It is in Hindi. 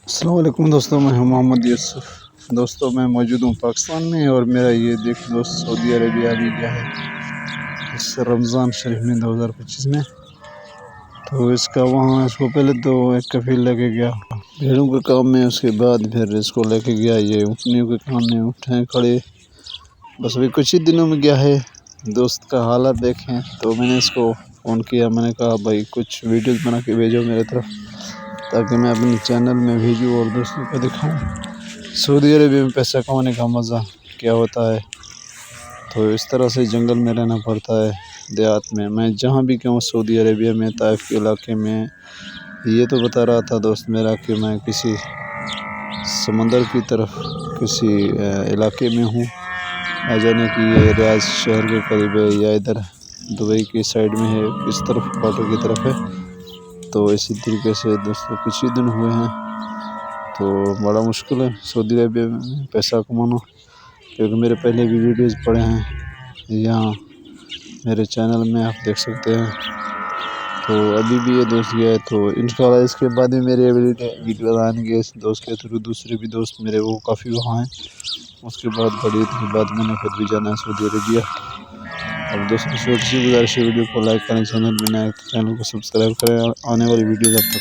अस्सलाम वालेकुम दोस्तों, मैं हूं मोहम्मद यूसुफ। दोस्तों मैं मौजूद हूं पाकिस्तान में और मेरा ये देख दोस्त सऊदी अरबिया भी गया है इस रमज़ान शरीफ में 2025 में। तो इसका वहाँ इसको पहले तो एक कफील लेके गया भेड़ों के काम में, उसके बाद फिर इसको लेके गया ये ऊँटनियों के काम में। ऊँट खड़े बस अभी कुछ ही दिनों में गया है। दोस्त का हालात देखें तो मैंने इसको फ़ोन किया, मैंने कहा भाई कुछ वीडियोज़ बना के भेजो मेरे तरफ ताकि मैं अपने चैनल में भेजूँ और दोस्तों को दिखाऊं सऊदी अरबिया में पैसा कमाने का मज़ा क्या होता है। तो इस तरह से जंगल में रहना पड़ता है, देहात में। मैं जहाँ भी गया सऊदी अरबिया में, ताइफ के इलाके में, ये तो बता रहा था दोस्त मेरा कि मैं किसी समंदर की तरफ किसी इलाके में हूँ, आ जाने कि ये रियाद शहर के करीब है या इधर दुबई की साइड में है, इस तरफ बॉर्डर की तरफ है। तो इसी तरीके से दोस्तों कुछ ही दिन हुए हैं, तो बड़ा मुश्किल है सऊदी अरबिया में पैसा कमाना, क्योंकि मेरे पहले भी वीडियोज़ पड़े हैं यहाँ मेरे चैनल में, आप देख सकते हैं। तो अभी भी ये दोस्त गया है, तो इंशाल्लाह इसके बाद भी मेरे वीडियो आएंगे इस दोस्त के थ्रू। दूसरे भी दोस्त मेरे वो काफ़ी वहाँ हैं। उसके बाद बड़ी ईद के बाद मैंने खुद भी जाना है सऊदी अरबिया। अब दोस्तों छोटी सी गुजारिश है, वीडियो को लाइक करें, चैनल में नए चैनल को सब्सक्राइब करें और आने वाली वीडियो जब तक